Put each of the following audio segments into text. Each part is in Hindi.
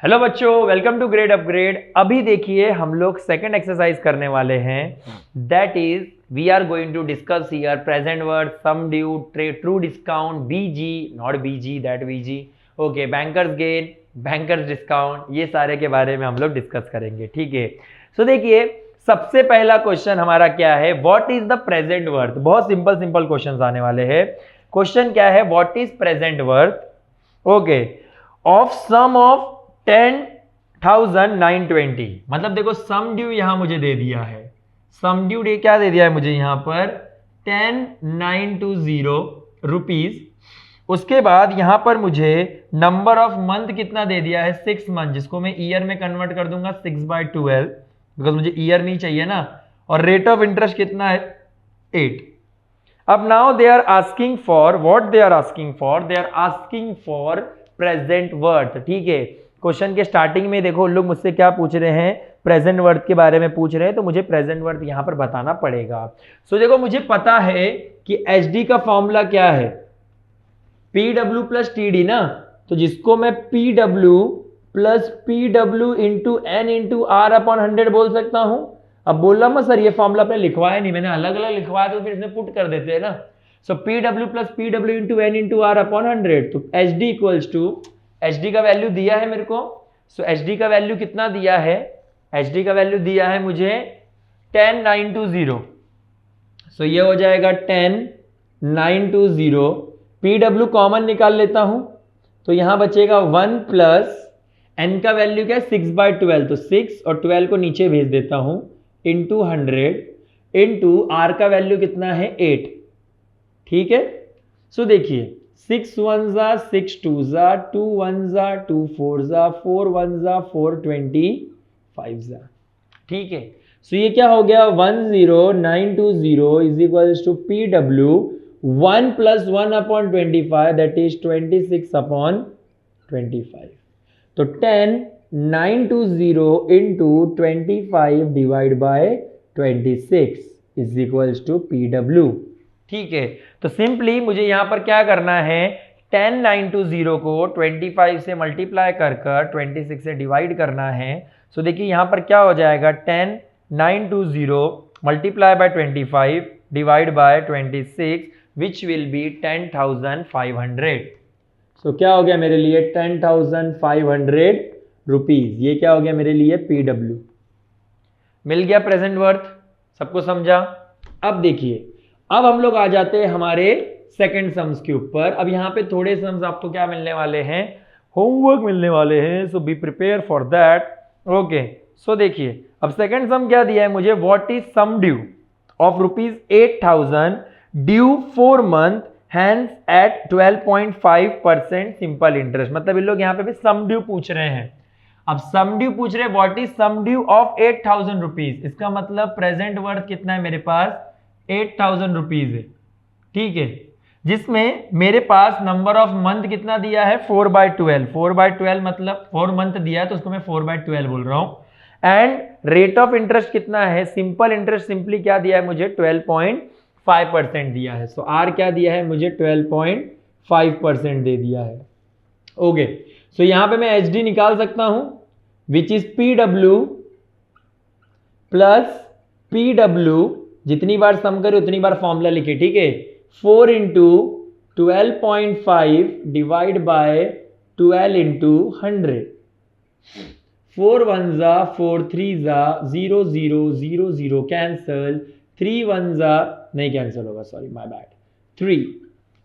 हेलो बच्चों, वेलकम टू ग्रेड अपग्रेड। अभी देखिए हम लोग सेकंड एक्सरसाइज करने वाले हैं। That is we are going to discuss here present worth, sum due, true discount, BG, not BG, that BG, okay, banker's gain, banker's discount, ये सारे के बारे में हम लोग डिस्कस करेंगे। ठीक है, सो देखिए सबसे पहला क्वेश्चन हमारा क्या है, what is the present worth. बहुत सिंपल सिंपल क्वेश्चंस आने वाले हैं। क्वेश्चन क्या है, what is present worth, okay, of sum of 10,920। मतलब देखो सम ड्यू यहां मुझे दे दिया है, सम ड्यू क्या दे दिया है मुझे यहां पर 10,920 रुपीज। उसके बाद यहां पर मुझे नंबर ऑफ मंथ कितना दे दिया है, 6 मंथ, जिसको मैं ईयर में कन्वर्ट कर दूंगा 6/12, बिकॉज मुझे ईयर नहीं चाहिए ना। और रेट ऑफ इंटरेस्ट कितना है, 8। अब now they are asking for what, they are asking for present worth. ठीक है, क्वेश्चन के स्टार्टिंग में देखो लोग मुझसे क्या पूछ रहे हैं, प्रेजेंट वर्थ के बारे में पूछ रहे हैं, तो मुझे प्रेजेंट वर्थ यहां पर बताना पड़ेगा। सो देखो मुझे पता है कि एचडी का फॉर्मूला क्या है, पीडब्ल्यू प्लस टीडी ना, तो जिसको मैं PW plus PW into N into R upon 100 बोल सकता हूं। अब बोल रहा मैं सर ये फॉर्मूला आपने लिखवाया नहीं, मैंने अलग अलग लिखवाया तो फिर इसमें पुट कर देते हैं ना। So PW plus PW into N into R upon 100, तो H D equals to, H D का वैल्यू दिया है मेरे को। सो एच डी का वैल्यू कितना दिया है, एच डी का वैल्यू दिया है मुझे 10,920। सो ये हो जाएगा 10,920। पीडब्ल्यू कॉमन निकाल लेता हूं, तो यहां बचेगा 1 प्लस एन का वैल्यू क्या है 6/12, तो 6 और 12 को नीचे भेज देता हूं, इंटू 100 इंटू आर का वैल्यू कितना है 8। ठीक है, सो देखिए 6 1 जा 6 2 जा 2 1 जा 2 4 जा 4 1 जा 4 25 जा। ठीक है, सो ये क्या हो गया 10,920 is equals to P W 1 plus 1 upon 25, that is 26 upon 25। तो 10,920 into 25 divide by 26 is equals to P W. ठीक है, तो सिंपली मुझे यहां पर क्या करना है, 10,920 को 25 से मल्टीप्लाई कर 26 से डिवाइड करना है। सो देखिए यहां पर क्या हो जाएगा, 10,920 multiply by 25 divide by 26 which will B 10,500। सो क्या हो गया मेरे लिए 10,500 रुपीज। ये क्या हो गया मेरे लिए पीडब्ल्यू। मिल गया प्रेजेंट वर्थ, सबको समझा। अब देखिए अब हम लोग आ जाते हैं हमारे सेकंड सम्स के ऊपर। अब यहां पे थोड़े सम्स आपको क्या मिलने वाले हैं, होमवर्क मिलने वाले हैं, so be prepare for that. Okay, so देखिए अब सेकंड सम क्या दिया है मुझे, what is sum due of ₹8,000 due 4 month hence at 12.5% simple interest. मतलब इन लोग यहाँ पे भी सम ड्यू पूछ रहे हैं। अब सम ड्यू पूछ रहे हैं, what is sum due of 8,000 rupees, इसका मतलब प्रेजेंट वर्थ कितना है मेरे पास 8,000 रुपीज है। ठीक है, जिसमें मेरे पास नंबर ऑफ मंथ कितना दिया है 4/12, 4/12 मतलब 4 मंथ दिया है तो उसको मैं 4/12 बोल रहा हूं। एंड रेट ऑफ इंटरेस्ट कितना है, सिंपल इंटरेस्ट सिंपली क्या दिया है मुझे 12.5% दिया है। सो आर क्या दिया है मुझे 12.5% दे दिया है। ओके, सो यहां पे मैं एच डी निकाल सकता हूं, which is P W plus P W, जितनी बार सम करे उतनी बार फॉर्मूला लिखे। ठीक है, 4 इंटू 12.5 डिवाइड बाय 12 इंटू 100, 4 1 जा 4 3 जा 0 0 0 0 कैंसल, 3 1 जा नहीं कैंसल होगा, sorry my bad, 3।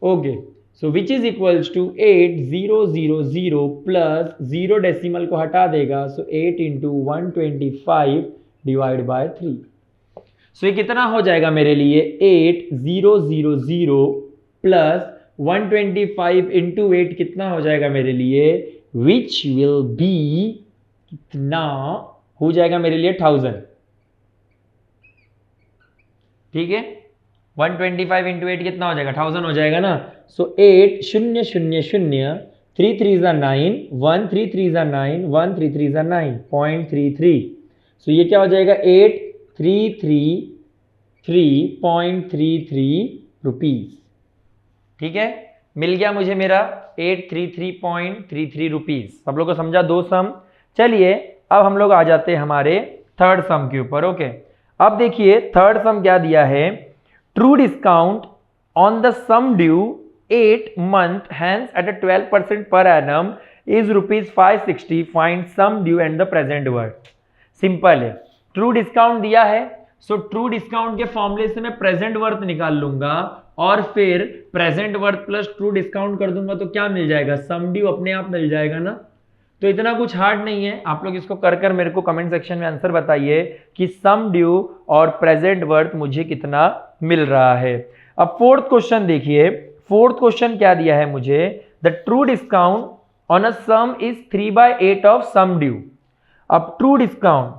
Okay, so which is equals to 8,000 plus 0 decimal को हटा देगा, so 8 into 125 divide by 3। So ये कितना हो जाएगा मेरे लिए 8,000 प्लस 125 इंटू 8 कितना हो जाएगा मेरे लिए, विच विल बी कितना हो जाएगा मेरे लिए 1000। ठीक है, 125 इंटू 8 कितना हो जाएगा 1000 हो जाएगा ना। सो 8 0 0 0 3 3 जा 9 1 3 3 जा 9 1 3 3 जा 9 0.33। सो ये क्या हो जाएगा 8,333.33 रुपीज। ठीक है, मिल गया मुझे मेरा 833.33 रुपीज। सब लोग को समझा दो सम। चलिए अब हम लोग आ जाते हैं हमारे थर्ड सम के ऊपर। ओके, अब देखिए थर्ड सम क्या दिया है, true discount on the sum due 8 month hence at a 12% per annum is ₹560. Find sum due and the present worth। Simple है, ट्रू डिस्काउंट दिया है, सो ट्रू डिस्काउंट के फॉर्मूले से मैं प्रेजेंट वर्थ निकाल लूंगा और फिर present worth plus true discount कर दूंगा तो क्या मिल जाएगा, सम ड्यू अपने आप मिल जाएगा ना। तो इतना कुछ हार्ड नहीं है, आप लोग इसको कर कर मेरे को कमेंट सेक्शन में आंसर बताइए कि सम ड्यू और प्रेजेंट वर्थ मुझे कितना मिल रहा है। अब फोर्थ क्वेश्चन देखिए, फोर्थ क्वेश्चन क्या दिया है मुझे, the true discount on a sum is 3/8 of sum due. अब ट्रू डिस्काउंट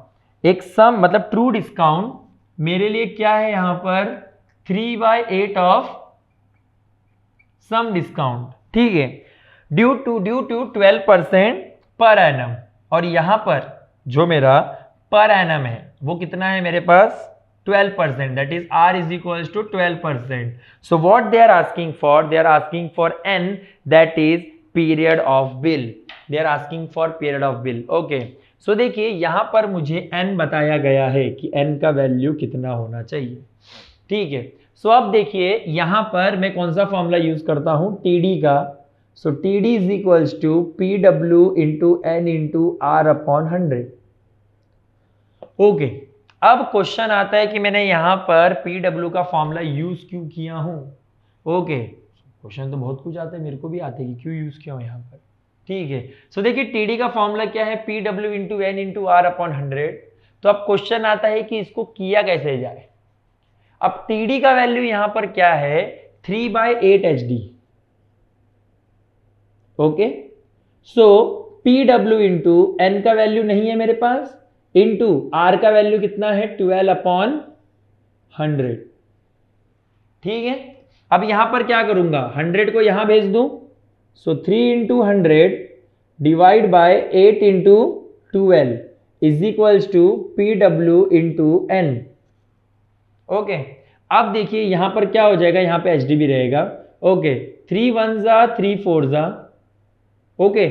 एक सम मतलब ट्रू डिस्काउंट मेरे लिए क्या है यहां पर 3/8 ऑफ सम डिस्काउंट, ठीक है, ड्यू टू 12% पर एनम। और यहां पर जो मेरा पर एनम है वो कितना है मेरे पास 12%, that is R is equals to 12%. So what they are asking for? They are asking for N, that is period of bill. They are asking for period of bill. Okay. So देखिए यहाँ पर मुझे N बताया गया है कि N का वैल्यू कितना होना चाहिए, ठीक है। सो अब देखिए यहाँ पर मैं कौन सा फॉर्मूला यूज करता हूँ, TD का। सो TD is equals to PW into N into R upon 100. Okay, अब क्वेश्चन आता है कि मैंने यहां पर PW का फॉर्मूला यूज क्यों किया हूं। ओके, क्वेश्चन तो बहुत कुछ आता है, मेरे को भी आते हैं कि क्यों यूज किया हूं यहां पर, ठीक है। सो देखिए TD का फॉर्मूला क्या है, PW into N into R upon 100। तो अब क्वेश्चन आता है कि इसको किया कैसे जाए। अब TD का वैल्यू यहां पर क्या है 3/8 HD। ओके, सो PW इंटू N का वैल्यू नहीं है मेरे पास, इंटू R का वैल्यू कितना है 12/100, ठीक है। अब यहां पर क्या करूंगा, 100 को यहां भेज दूं, so 3 into 100 divide by 8 into 12 is equals to PW into N। Okay, अब देखिए यहां पर क्या हो जाएगा, यहां पे HD भी रहेगा। ओके, 3 1 जा 3 4 जा, ओके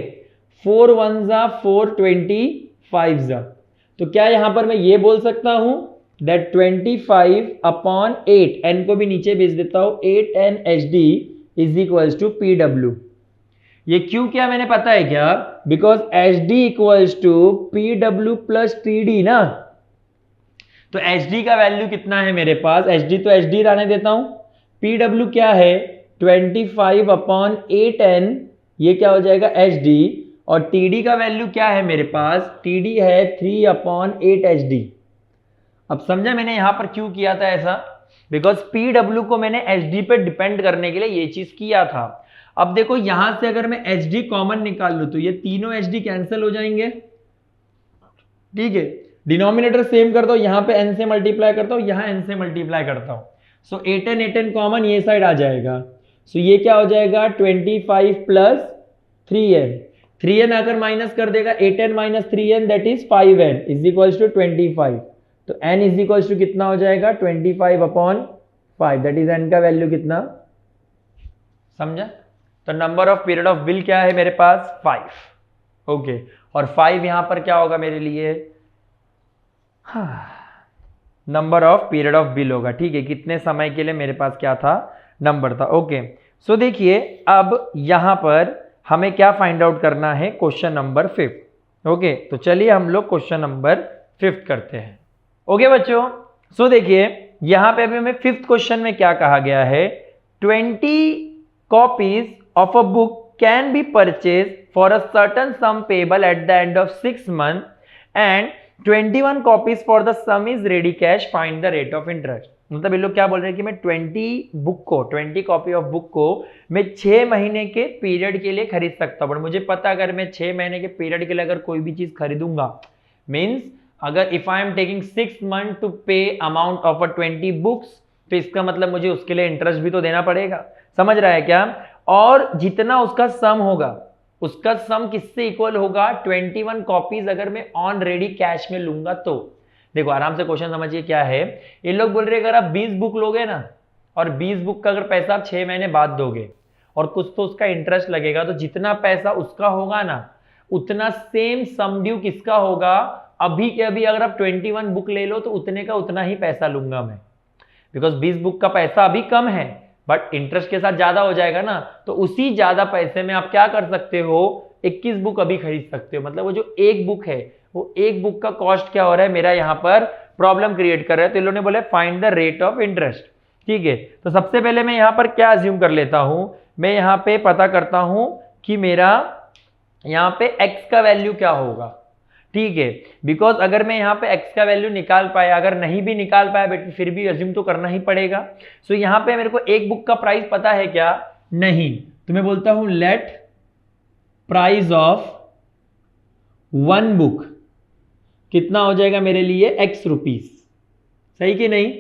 4 1 जा 4 25 जा। तो क्या यहां पर मैं ये बोल सकता हूं दैट 25/8, N को भी नीचे भेज देता हूं, 8N HD is equals to PW। ये क्यों किया मैंने पता है क्या, because HD equals to PW plus TD ना। तो HD का वैल्यू कितना है मेरे पास, HD तो HD रहने देता हूं, PW क्या है 25/8N, ये क्या हो जाएगा HD, और TD का वैल्यू क्या है मेरे पास, TD है 3/8 HD। अब समझा मैंने यहां पर क्यों किया था ऐसा, बिकॉज PW को मैंने HD पे डिपेंड करने के लिए ये चीज किया था। अब देखो यहां से अगर मैं HD कॉमन निकाल लूं तो ये तीनों HD कैंसिल हो जाएंगे, ठीक है। डिनोमिनेटर सेम करता हूं, यहां पे N से मल्टीप्लाई करता हूं, यहां N से मल्टीप्लाई करता हूं, सो 8N कॉमन ये साइड आ जाएगा। सो ये क्या हो जाएगा 25 प्लस 3N आकर माइनस कर देगा, 8N minus 3N that is 5N is equals to 25। तो N इज इक्वल्स टू कितना हो जाएगा 25/5, दैट इज N का वैल्यू कितना, समझा। तो number of period of bill क्या है मेरे पास 5, ओके, और 5 यहां पर क्या होगा मेरे लिए, number of period of bill होगा, ठीक है, कितने समय के लिए मेरे पास क्या था नंबर था। ओके, सो देखिए अब यहां पर हमें क्या फाइंड आउट करना है, क्वेश्चन नंबर 5। ओके, तो चलिए हम लोग क्वेश्चन नंबर 5 करते हैं। ओके बच्चों, सो देखिए यहां पे अभी हमें 5th क्वेश्चन में क्या कहा गया है, 20 copies of a book can be purchase for a certain some payable at the end of 6 months and 21 copies for the some is ready cash, find the rate of interest. मतलब ये लोग क्या बोल रहे हैं कि मैं 20 कॉपी ऑफ बुक को मैं 6 महीने के पीरियड के लिए खरीद सकता हूं, बट मुझे पता अगर मैं 6 महीने के पीरियड के लिए अगर कोई भी चीज खरीदूंगा, मीन्स अगर if I am taking 6 months to pay amount of 20 books, तो इसका मतलब मुझे उसके लिए इंटरेस्ट भी तो देना पड़ेगा, समझ रहा है क्या। और जितना उसका सम होगा, उसका सम किससे इक्वल होगा 21 कॉपीज अगर मैं ऑन रेडी कैश में लूंगा तो। देखो आराम से क्वेश्चन समझिए क्या है, ये लोग बोल रहे हैं अगर आप 20 बुक लोगे ना, और 20 बुक का अगर पैसा आप 6 महीने बाद दोगे, और कुछ तो उसका इंटरेस्ट लगेगा, तो जितना पैसा उसका होगा ना उतना सेम सम ड्यू किसका होगा। अभी के अभी अगर आप 21 बुक ले लो तो उतने का उतना ही पैसा लूंगा मैं, बिकॉज 20 बुक का पैसा अभी कम है बट इंटरेस्ट के साथ ज्यादा हो जाएगा ना, तो उसी ज्यादा पैसे में आप क्या कर सकते हो, 21 बुक अभी खरीद सकते हो। मतलब वो जो एक बुक है वो एक बुक का कॉस्ट क्या हो रहा है मेरा, यहाँ पर प्रॉब्लम क्रिएट कर रहा है। तो इन लोगों ने बोला find the rate of interest. ठीक है, तो सबसे पहले मैं यहाँ पर क्या अज्यूम कर लेता हूं, मैं यहाँ पे पता करता हूं कि मेरा यहाँ पे x का वैल्यू क्या होगा। ठीक है, बिकॉज अगर मैं यहाँ पे x का वैल्यू निकाल पाया, अगर नहीं भी निकाल पाया बेट फिर भी अज्यूम तो करना ही पड़ेगा। सो यहाँ पे मेरे को एक बुक का प्राइस पता है क्या, नहीं, तो मैं बोलता हूं late price of one book कितना हो जाएगा मेरे लिए x रुपीस, सही कि नहीं।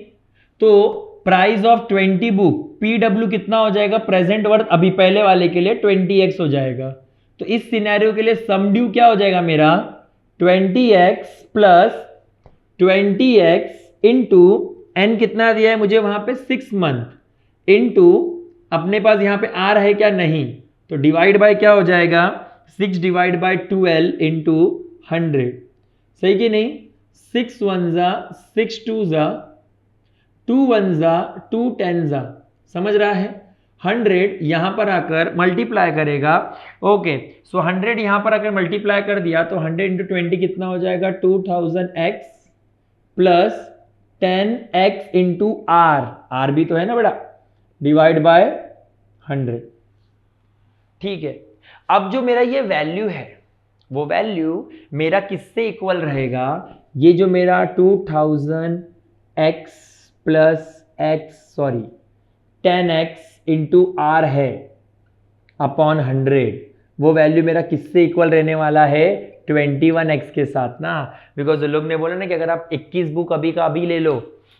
तो प्राइस ऑफ 20 बुक PW कितना हो जाएगा, प्रेजेंट वर्थ अभी पहले वाले के लिए 20x हो जाएगा। तो इस सिनेरियो के लिए सम ड्यू क्या हो जाएगा मेरा 20x plus 20x into n कितना दिया है मुझे वहां पे 6 मंथ इंटू अपने पास यहाँ पे आर है क्या, नहीं, तो डिवाइड बाय क्या हो जाएगा 6 डिवाइड बाय 12 इंटू 100, सही कि नहीं। 6 1 जा 6 2 जा 2 1 जा 2 10 जा, समझ रहा है। 100 यहां पर आकर मल्टीप्लाई करेगा। ओके, सो 100 यहां पर आकर मल्टीप्लाई कर दिया तो 100 इंटू 20 कितना हो जाएगा 2000x plus 10x into are भी तो है ना बड़ा, डिवाइड बाय 100। ठीक है, अब जो मेरा ये वैल्यू है वो वैल्यू मेरा किससे इक्वल रहेगा, ये जो मेरा 2000x plus x 10x into R है अपॉन 100, वो वैल्यू मेरा किससे इक्वल रहने वाला है 21x के साथ ना। बिकॉज लोग ने बोला ना कि अगर आप 21 बुक अभी का अभी ले लो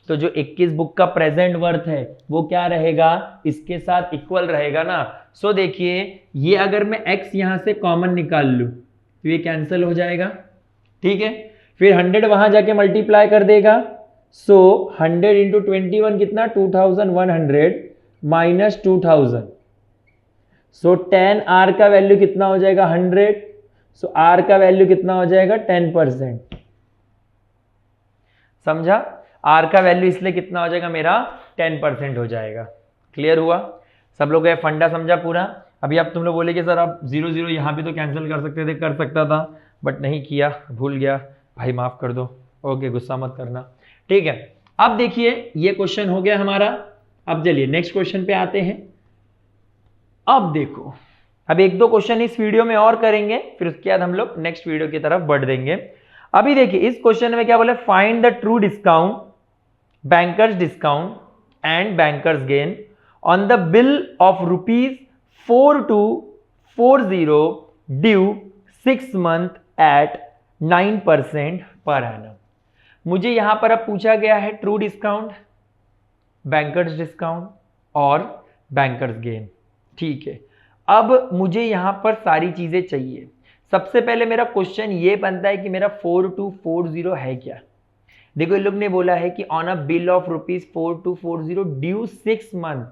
तो जो 21 बुक का प्रेजेंट वर्थ है वो क्या रहेगा, इसके साथ इक्वल रहेगा ना। सो देखिए ये अगर मैं x यहां से कॉमन निकाल लूं तो ये कैंसिल हो जाएगा। ठीक है, फिर 100 वहां जाके मल्टीप्लाई कर देगा। सो 100 इंटू 21 कितना 2100 माइनस 2000, सो 10r का वैल्यू कितना हो जाएगा 100, सो r का वैल्यू कितना हो जाएगा 10%, समझा। r का वैल्यू इसलिए कितना हो जाएगा मेरा 10% हो जाएगा। क्लियर हुआ सब लोग, ये फंडा समझा पूरा। अभी आप तुम लोग बोले कि सर आप 0 0 यहाँ भी तो कैंसिल कर सकते थे, कर सकता था बट नहीं किया, भूल गया भाई, माफ कर दो। ओके, गुस्सा मत करना। ठीक है, अब देखिए ये क्वेश्चन हो गया हमारा। अब चलिए नेक्स्ट क्वेश्चन पे आते हैं। अब देखो, अब एक दो क्वेश्चन इस वीडियो में और करेंगे, फिर उसके बाद हम लोग नेक्स्ट वीडियो की तरफ बढ़ देंगे। अभी देखिए इस क्वेश्चन में क्या बोले, find the true discount, banker's discount and banker's gain on the bill of ₹4240 due 6 month at 9% per annum. मुझे यहां पर अब पूछा गया है ट्रू डिस्काउंट, बैंकर्स डिस्काउंट और बैंकर्स गेन। ठीक है, अब मुझे यहां पर सारी चीजें चाहिए। सबसे पहले मेरा क्वेश्चन ये बनता है कि मेरा 4240 है क्या। देखो इन लोग ने बोला है कि on a bill of ₹4240 due 6 month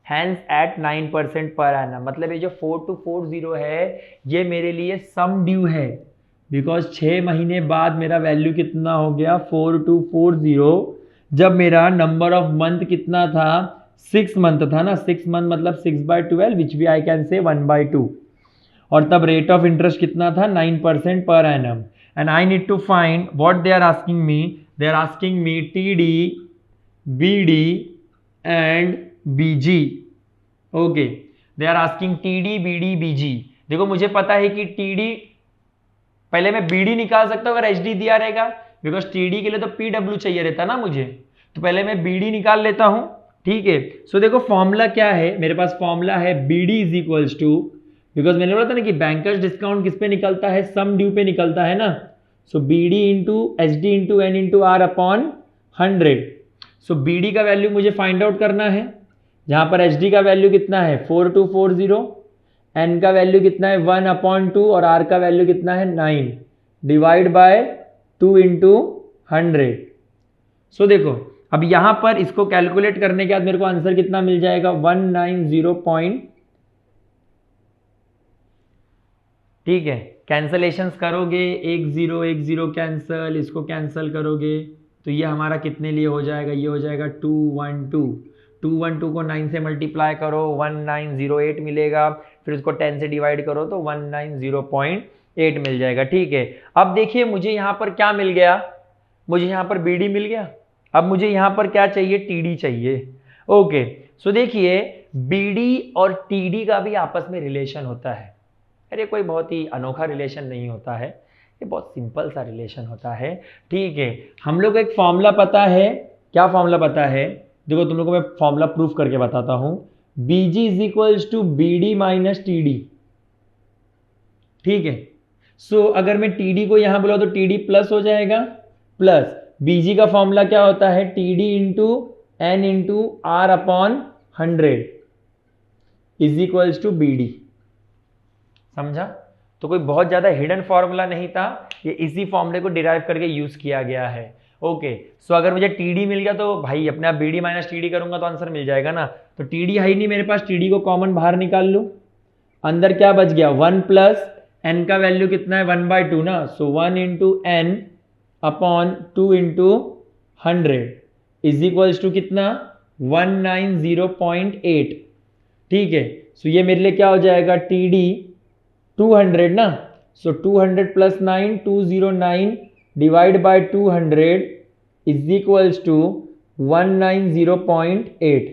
hence at 9% per annum, मतलब ये जो 4240 है ये मेरे लिए सम ड्यू है, बिकॉज 6 महीने बाद मेरा वैल्यू कितना हो गया 4240, जब मेरा नंबर ऑफ मंथ कितना था 6 मंथ था ना, 6 मंथ मतलब 6/12 विच भी आई कैन से 1/2, और तब रेट ऑफ इंटरेस्ट कितना था 9% per annum. And I need to find what they are asking me, they are asking me TD, BD and BG। Okay, they are asking TD, BD, BG। देखो मुझे पता है कि TD, पहले मैं BD निकाल सकता हूं अगर HD दिया रहेगा, बिकॉज TD के लिए तो PW चाहिए रहता ना मुझे, तो पहले मैं BD निकाल लेता हूं। ठीक है, सो देखो फॉर्मूला क्या है मेरे पास, फॉर्मूला है BD is equals to, because मैंने बोला था ना कि बैंकर्स डिस्काउंट किस पे निकलता है, सम ड्यू पे निकलता है ना। सो BD into HD into N into R upon 100। सो BD का वैल्यू मुझे फाइंड आउट करना है, जहां पर HD का वैल्यू कितना है 4240, N का वैल्यू कितना है 1/2 और R का वैल्यू कितना है 9, डिवाइड बाय 2 इंटू 100। सो देखो अब यहां पर इसको कैलकुलेट करने के बाद मेरे को आंसर कितना मिल जाएगा 190.8 ठीक है, कैंसलेशंस करोगे, 1 0 1 0 कैंसल, इसको कैंसल करोगे तो ये हमारा कितने लिए हो जाएगा, ये हो जाएगा 212। 212 को 9 से मल्टीप्लाई करो 1908 मिलेगा, फिर उसको 10 से डिवाइड करो तो 190.8 मिल जाएगा। ठीक है, अब देखिए मुझे यहाँ पर क्या मिल गया, मुझे यहाँ पर BD मिल गया। अब मुझे यहाँ पर क्या चाहिए, TD चाहिए। ओके, सो देखिए BD और TD का भी आपस में रिलेशन होता है। अरे कोई बहुत ही अनोखा रिलेशन नहीं होता है, ये बहुत सिंपल सा रिलेशन होता है। ठीक है, हम लोग को एक फॉर्मूला पता है, क्या फॉर्मूला पता है, देखो तुम लोग को मैं फॉर्मूला प्रूफ करके बताता हूं। BG is equals to BD minus TD। ठीक है, सो अगर मैं TD को यहां बोला तो TD प्लस हो जाएगा, प्लस BG का फॉर्मूला क्या होता है, TD into N into R upon 100 is equals to BD। समझा? तो कोई बहुत ज्यादा हिडन फॉर्मूला नहीं था, ये इसी फॉर्मूले को डिराइव करके यूज किया गया है। ओके, सो अगर मुझे TD मिल गया तो भाई अपने आप BD माइनस TD करूंगा तो आंसर मिल जाएगा ना। तो TD है ही नहीं मेरे पास, TD को कॉमन बाहर निकाल लूं, अंदर क्या बच गया, 1 प्लस N का वैल्यू कितना है, 1/2 ना, so 1 into N upon 2 into 100 is equals to कितना, 190.8। ठीक है, सो ये मेरे लिए क्या हो जाएगा, TD 200 ना, so 200 plus 9 209 divide by 200 is equals to 190.8।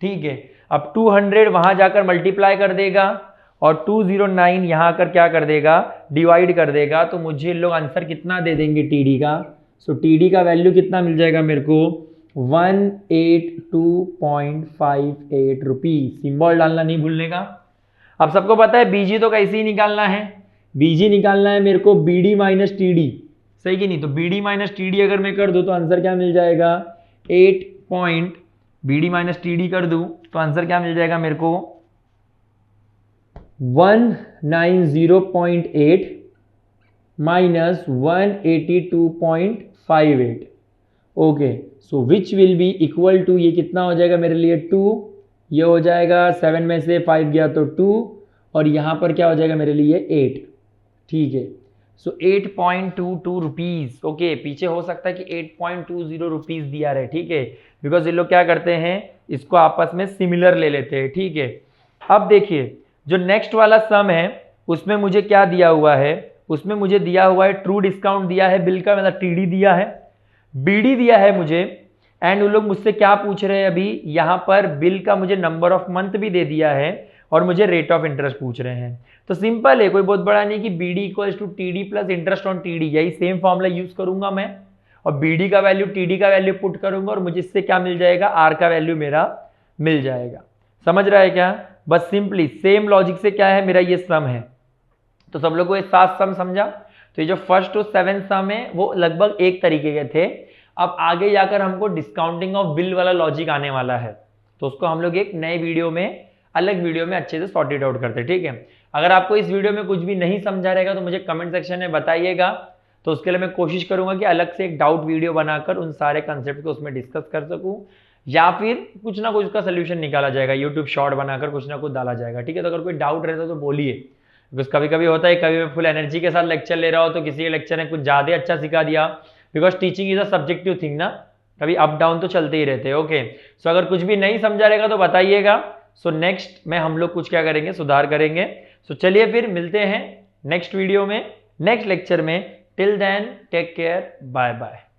ठीक है, अब 200 वहां जाकर मल्टीप्लाई कर देगा और 209 यहां आकर क्या कर देगा, डिवाइड कर देगा, तो मुझे लोग आंसर कितना दे देंगे TD का। सो TD का वैल्यू कितना मिल जाएगा मेरे को, 182.58 रुपीज। सिंबल डालना नहीं भूलने का। अब सबको पता है BG तो कैसे ही निकालना है, BG निकालना है मेरे को BD माइनस TD, सही कि नहीं। तो BD माइनस TD अगर मैं कर दूं तो आंसर क्या मिल जाएगा, 8 पॉइंट BD माइनस TD कर दूं तो आंसर क्या मिल जाएगा मेरे को, 190.8 minus 182.58। Okay, so which will be equal to, ये कितना हो जाएगा मेरे लिए 2, ये हो जाएगा 7 में से 5 गया तो 2, और यहाँ पर क्या हो जाएगा मेरे लिए 8। ठीक है, सो 8.22 रुपीज़। ओके, पीछे हो सकता है कि 8.20 रुपीज़ दिया रहे। ठीक है, बिकॉज ये लोग क्या करते हैं, इसको आपस में सिमिलर ले लेते हैं। ठीक है, अब देखिए जो नेक्स्ट वाला सम है उसमें मुझे क्या दिया हुआ है, उसमें मुझे दिया हुआ है ट्रू डिस्काउंट दिया है बिल का, मतलब TD दिया है, BD दिया है मुझे, एंड वो लोग मुझसे क्या पूछ रहे हैं अभी, यहां पर बिल का मुझे नंबर ऑफ मंथ भी दे दिया है और मुझे रेट ऑफ इंटरेस्ट पूछ रहे हैं। तो सिंपल है, कोई बहुत बड़ा नहीं कि BD equals to TD plus interest on TD, यही सेम फॉर्मूला यूज करूंगा मैं, और BD का वैल्यू TD का वैल्यू पुट करूंगा और मुझे इससे क्या मिल जाएगा, R का वैल्यू मेरा मिल जाएगा। समझ रहा है क्या? बस सिंपली सेम लॉजिक से क्या है, मेरा ये सम है। तो सब लोगों को ये 7 सम समझा। तो ये जो फर्स्ट और 7 सम है वो लगभग एक तरीके के थे। अब आगे जाकर हमको डिस्काउंटिंग ऑफ बिल वाला लॉजिक आने वाला है, तो उसको हम लोग एक नए वीडियो में, अलग वीडियो में अच्छे से सॉर्ट इट आउट करते हैं। ठीक है, अगर आपको इस वीडियो में कुछ भी नहीं समझा रहेगा तो मुझे कमेंट सेक्शन में बताइएगा, तो उसके लिए मैं कोशिश करूंगा कि अलग से एक डाउट वीडियो बनाकर उन सारे कंसेप्ट को उसमें डिस्कस कर सकूं, या फिर कुछ ना कुछ उसका सोल्यूशन निकाला जाएगा, यूट्यूब शॉर्ट बनाकर कुछ ना कुछ डाला जाएगा। ठीक है, तो अगर कोई डाउट रहता है तो बोलिए, बिकॉज कभी कभी होता है, कभी मैं फुल एनर्जी के साथ लेक्चर ले रहा हो तो किसी के लेक्चर ने कुछ ज़्यादा अच्छा सिखा दिया, because teaching is a subjective thing ना, कभी अप डाउन तो चलते ही रहते हैं। ओके, सो अगर कुछ भी नहीं समझा रहेगा तो बताइएगा। सो नेक्स्ट में हम लोग कुछ क्या करेंगे, सुधार करेंगे। सो चलिए फिर मिलते हैं नेक्स्ट वीडियो में, नेक्स्ट लेक्चर में। Till then take care, bye bye.